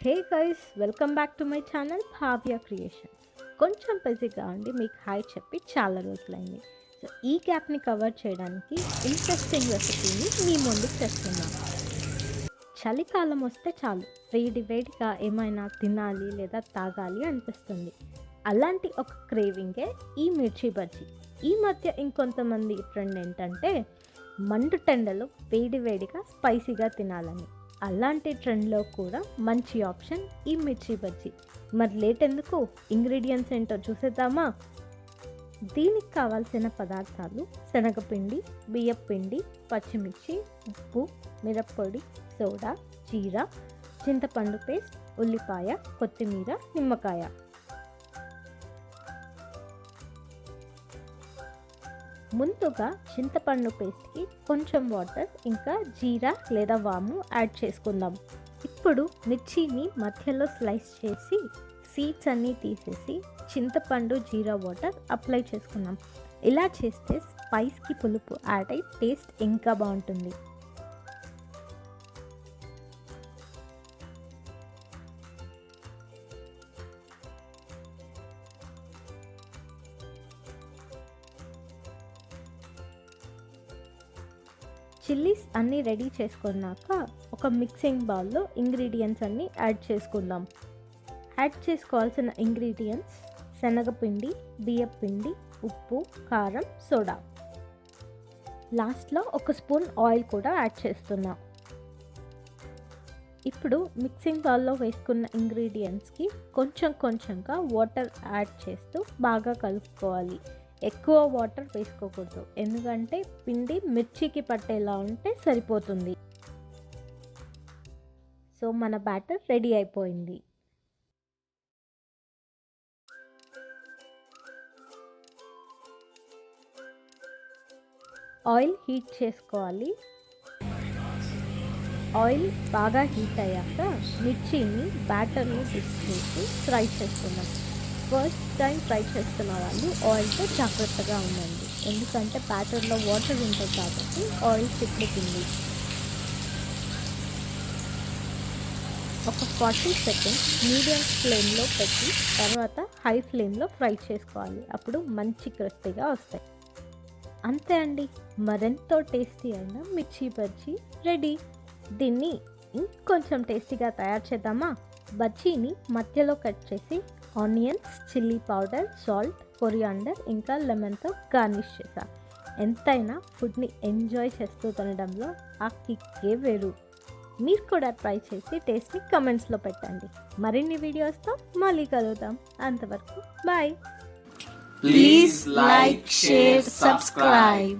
Hey guys, welcome back to my channel Bhavya creations. కొంచెం బిజీగా ఉండి మీకు హాయ్ చెప్పి చాలా రోజులైంది. సో ఈ గ్యాప్ని కవర్ చేయడానికి ఇంట్రెస్టింగ్ రెసిపీని మీ ముందుకు తెస్తున్నాను. చలికాలం వస్తే చాలు వేడిగా ఏమైనా తినాలి లేదా తాగాలి అనిపిస్తుంది. అలాంటి ఒక క్రేవింగే ఈ మిర్చి బజ్జీ. ఈ మధ్య ఇంకొంతమంది ట్రెండ్ ఏంటంటే మండుటెండలో వేడిగా స్పైసీగా తినాలని. అలాంటి ట్రెండ్లో కూడా మంచి ఆప్షన్ ఈ మిర్చి బజ్జీ. మరి లేట్ ఎందుకు, ఇంగ్రీడియంట్స్ ఏంటో చూసేద్దామా? దీనికి కావాల్సిన పదార్థాలు: శనగపిండి, బియ్యపిండి, పచ్చిమిర్చి, ఉప్పు, మిరప్పొడి, సోడా, జీరా, చింతపండు పేస్ట్, ఉల్లిపాయ, కొత్తిమీర, నిమ్మకాయ. ముందుగా చింతపండు పేస్ట్కి కొంచెం వాటర్ ఇంకా జీరా లేదా వాము యాడ్ చేసుకుందాం. ఇప్పుడు మిర్చిని మధ్యలో స్లైస్ చేసి సీడ్స్ అన్నీ తీసేసి చింతపండు జీరా వాటర్ అప్లై చేసుకుందాం. ఇలా చేస్తే స్పైస్కి పులుపు యాడ్ అయి టేస్ట్ ఇంకా బాగుంటుంది. చిల్లీస్ అన్నీ రెడీ చేసుకున్నాక ఒక మిక్సింగ్ బౌల్లో ఇంగ్రీడియంట్స్ అన్నీ యాడ్ చేసుకుందాం. యాడ్ చేసుకోవాల్సిన ఇంగ్రీడియంట్స్: శనగపిండి, బియ్యపిండి, ఉప్పు, కారం, సోడా. లాస్ట్లో ఒక స్పూన్ ఆయిల్ కూడా యాడ్ చేస్తున్నాం. ఇప్పుడు మిక్సింగ్ బౌల్లో వేసుకున్న ఇంగ్రీడియంట్స్కి కొంచెంగా వాటర్ యాడ్ చేస్తూ బాగా కలుపుకోవాలి. ఎక్కువ వాటర్ వేసుకోకూడదు, ఎందుకంటే పిండి మిర్చికి పట్టేలా ఉంటే సరిపోతుంది. సో మన బ్యాటర్ రెడీ అయిపోయింది. ఆయిల్ హీట్ చేసుకోవాలి. ఆయిల్ బాగా హీట్ అయ్యాక మిర్చిని బ్యాటర్లో డిప్ చేసి ఫ్రై చేసుకుందాం. ఫస్ట్ టైం ఫ్రై చేస్తున్న వాళ్ళు ఆయిల్తో జాగ్రత్తగా ఉండండి, ఎందుకంటే బ్యాటర్లో వాటర్ ఉంటుంది కాబట్టి ఆయిల్ చిక్కుతుంది. ఒక 40 సెకండ్స్ మీడియం ఫ్లేమ్లో పెట్టి తర్వాత హై ఫ్లేమ్లో ఫ్రై చేసుకోవాలి. అప్పుడు మంచి క్రిస్పీగా వస్తాయి. అంతే అండి, మరెంతో టేస్టీ అయిన మిర్చి బజ్జీ రెడీ. దీన్ని ఇంకొంచెం టేస్టీగా తయారు చేద్దామా? బజ్జీని మధ్యలో కట్ చేసి onions, chilli powder, salt, coriander ఇంకా లెమన్తో గార్నిష్ చేసా. ఎంతైనా ఫుడ్ని ఎంజాయ్ చేస్తూ తినడంలో ఆ కిక్కే వేరు. మీరు కూడా ట్రై చేసి టేస్ట్ని కమెంట్స్లో పెట్టండి. మరిన్ని వీడియోస్తో మళ్ళీ కలుద్దాం. అంతవరకు bye. Please like, share, subscribe.